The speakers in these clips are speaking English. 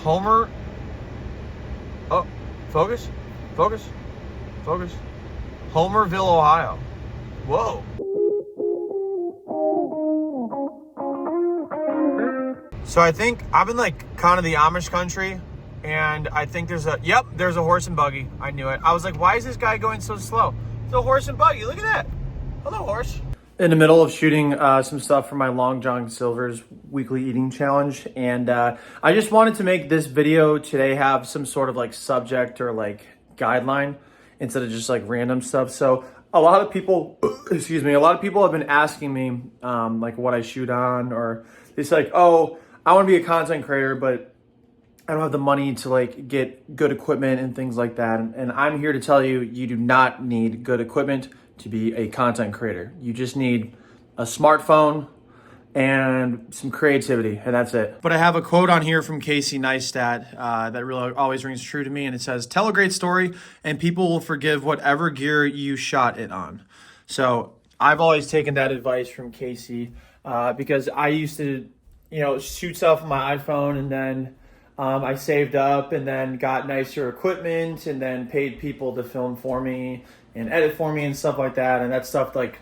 Homer. Oh, focus, focus, focus. Homerville, Ohio. Whoa. So I think I'm in like kind of the Amish country, and I think there's a horse and buggy. I knew it. I was like, why is this guy going so slow? It's a horse and buggy. Look at that. Hello, horse. In the middle of shooting some stuff for my Long John Silver's weekly eating challenge, and I just wanted to make this video today have some sort of like subject or like guideline instead of just like random stuff. So a lot of people, a lot of people have been asking me like what I shoot on, or it's like, oh, I want to be a content creator, but I don't have the money to like get good equipment and things like that. And I'm here to tell you, you do not need good equipment to be a content creator. You just need a smartphone and some creativity, and that's it. But I have a quote on here from Casey Neistat that really always rings true to me, and it says, tell a great story and people will forgive whatever gear you shot it on. So I've always taken that advice from Casey because I used to, shoot stuff on my iPhone, and then I saved up and then got nicer equipment and then paid people to film for me and edit for me and stuff like that. And that stuff, like,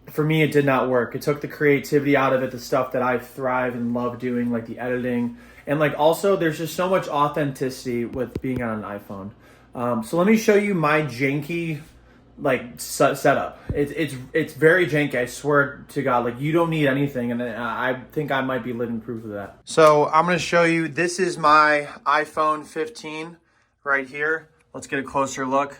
for me, it did not work. It took the creativity out of it, the stuff that I thrive and love doing, like the editing. And like also, there's just so much authenticity with being on an iPhone. So let me show you my janky like setup. It's very janky. I swear to God, like you don't need anything, and I think I might be living proof of that. So I'm gonna show you. This is my iPhone 15 right here. Let's get a closer look.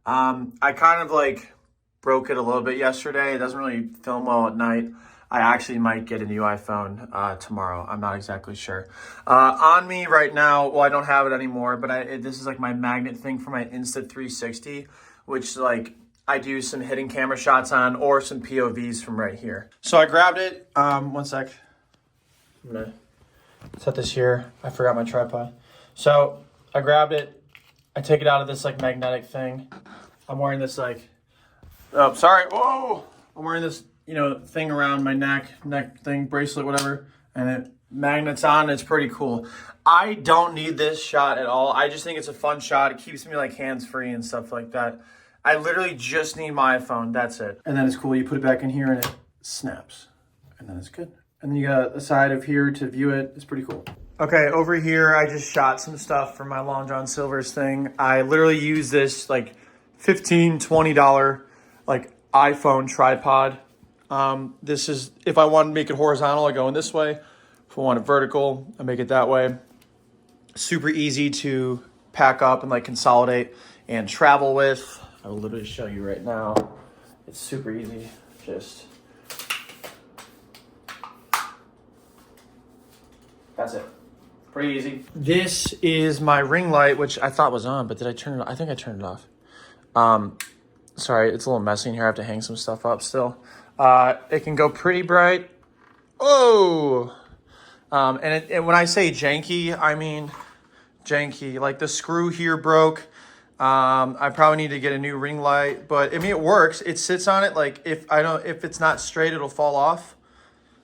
I kind of like broke it a little bit yesterday. It doesn't really film well at night. I actually might get a new iPhone tomorrow. I'm not exactly sure. On me right now, well, I don't have it anymore, but this is like my magnet thing for my Insta360, which like I do some hidden camera shots on or some POVs from right here. So I grabbed it. One sec. I'm gonna set this here. I forgot my tripod. So I grabbed it. I take it out of this like magnetic thing. I'm wearing this like, oh, sorry. Whoa. I'm wearing this, thing around my neck thing, bracelet, whatever. And it magnets on. It's pretty cool. I don't need this shot at all. I just think it's a fun shot. It keeps me like hands-free and stuff like that. I literally just need my iPhone. That's it. And then it's cool. You put it back in here and it snaps. And then it's good. And then you got a side of here to view it. It's pretty cool. Okay, over here, I just shot some stuff for my Long John Silver's thing. I literally use this like $15, $20 like iPhone tripod. This is, if I want to make it horizontal, I go in this way. If I want it vertical, I make it that way. Super easy to pack up and like consolidate and travel with. I will literally show you right now. It's super easy. Just, that's it. Pretty easy. This is my ring light, which I thought was on, but did I turn it off? I think I turned it off. Sorry, it's a little messy in here. I have to hang some stuff up still. It can go pretty bright. Oh! And when I say janky, I mean janky. Like the screw here broke. I probably need to get a new ring light, but I mean, it works. It sits on it. Like if it's not straight, it'll fall off.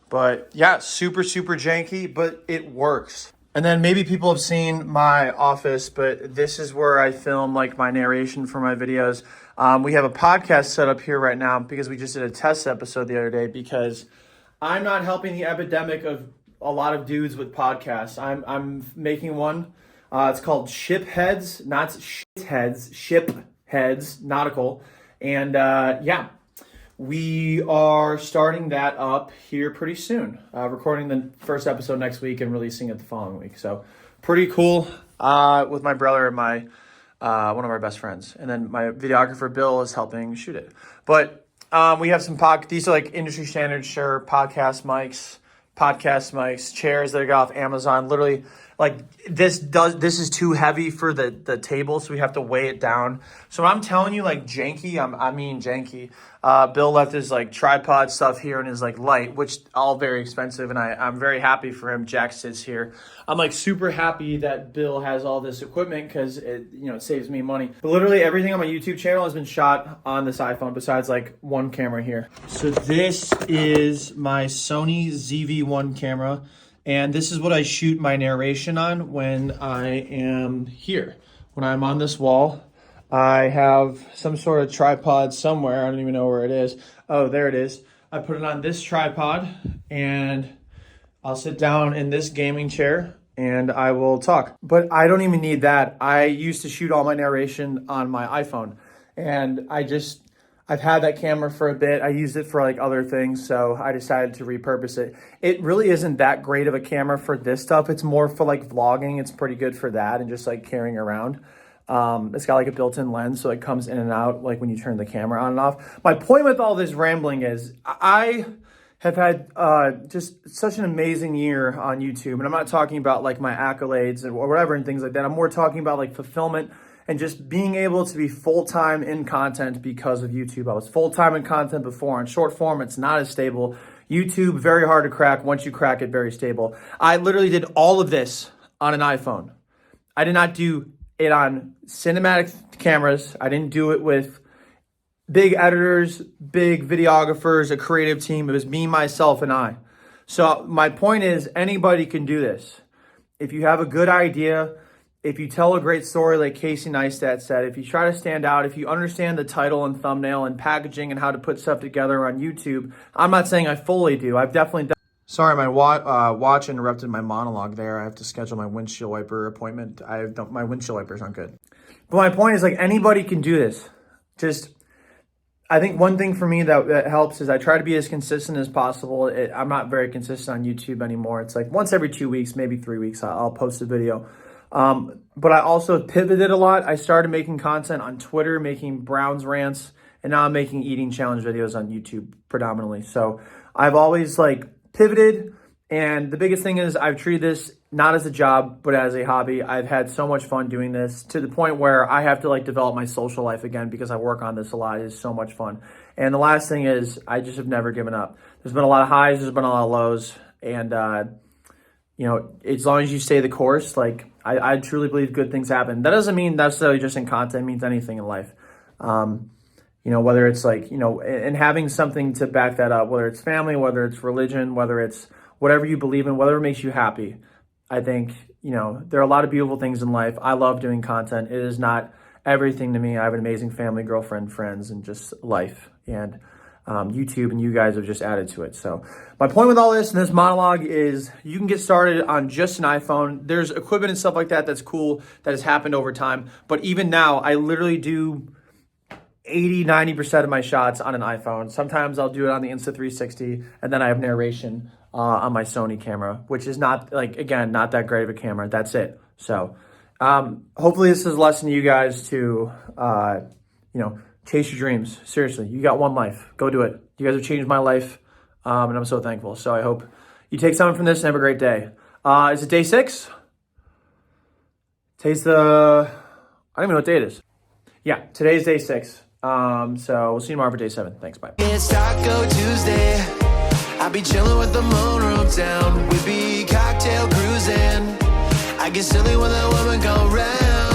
But yeah, super, super janky, but it works. And then maybe people have seen my office, but this is where I film like my narration for my videos. We have a podcast set up here right now because we just did a test episode the other day because I'm not helping the epidemic of a lot of dudes with podcasts. I'm making one. It's called Ship Heads, not Shit Heads, Ship Heads, nautical. And yeah, we are starting that up here pretty soon. Recording the first episode next week and releasing it the following week. So pretty cool with my brother and my one of our best friends. And then my videographer, Bill, is helping shoot it. But we have some these are like industry standard, sure, podcast mics, chairs that I got off Amazon. Literally, like this is too heavy for the table, so we have to weigh it down. So when I'm telling you like janky, I mean janky. Bill left his like tripod stuff here and his like light, which all very expensive, and I'm very happy for him. Jack sits here. I'm like super happy that Bill has all this equipment because it saves me money. But literally everything on my YouTube channel has been shot on this iPhone besides like one camera here. So this is my Sony ZV-1 camera. And this is what I shoot my narration on when I am here. When I'm on this wall, I have some sort of tripod somewhere. I don't even know where it is. Oh, there it is. I put it on this tripod and I'll sit down in this gaming chair and I will talk. But I don't even need that. I used to shoot all my narration on my iPhone, and I've had that camera for a bit. I used it for like other things, so I decided to repurpose it. It really isn't that great of a camera for this stuff. It's more for like vlogging. It's pretty good for that and just like carrying around. It's got like a built-in lens, so it comes in and out like when you turn the camera on and off. My point with all this rambling is I have had just such an amazing year on YouTube. And I'm not talking about like my accolades or whatever and things like that. I'm more talking about like fulfillment and just being able to be full-time in content because of YouTube. I was full-time in content before. On short form, it's not as stable. YouTube, very hard to crack. Once you crack it, very stable. I literally did all of this on an iPhone. I did not do it on cinematic cameras. I didn't do it with big editors, big videographers, a creative team. It was me, myself, and I. So my point is, anybody can do this. If you have a good idea, if you tell a great story like Casey Neistat said, if you try to stand out, if you understand the title and thumbnail and packaging and how to put stuff together on YouTube, I'm not saying I fully do. I've definitely done. Sorry, my watch interrupted my monologue there. I have to schedule my windshield wiper appointment. My windshield wipers aren't good. But my point is, like, anybody can do this. I think one thing for me that helps is I try to be as consistent as possible. I'm not very consistent on YouTube anymore. It's like once every 2 weeks, maybe 3 weeks, I'll post a video. But I also pivoted a lot. I started making content on Twitter, making Browns rants, and now I'm making eating challenge videos on YouTube predominantly. So I've always like pivoted. And the biggest thing is I've treated this not as a job, but as a hobby. I've had so much fun doing this to the point where I have to like develop my social life again because I work on this a lot. It's so much fun. And the last thing is I just have never given up. There's been a lot of highs, there's been a lot of lows. And, you know, as long as you stay the course, like I truly believe good things happen. That doesn't mean necessarily just in content, it means anything in life. You know, whether it's like, you know, and having something to back that up, whether it's family, whether it's religion, whether it's whatever you believe in, whatever makes you happy. I think, you know, there are a lot of beautiful things in life. I love doing content. It is not everything to me. I have an amazing family, girlfriend, friends, and just life. And YouTube and you guys have just added to it. So my point with all this and this monologue is you can get started on just an iPhone. There's equipment and stuff like that that's cool that has happened over time. But even now, I literally do 80-90% of my shots on an iPhone. Sometimes I'll do it on the Insta360, and then I have narration on my Sony camera, which is not, like, again, not that great of a camera. That's it. So hopefully this is a lesson to you guys to, you know, chase your dreams. Seriously, you got one life. Go do it. You guys have changed my life, and I'm so thankful. So I hope you take something from this and have a great day. Is it day 6? Today's I don't even know what day it is. Yeah, today's day 6. So we'll see you tomorrow for day 7. Thanks, bye. It's Taco Tuesday. I'll be chilling with the moon room down. We be cocktail cruising. I get silly when that woman go round.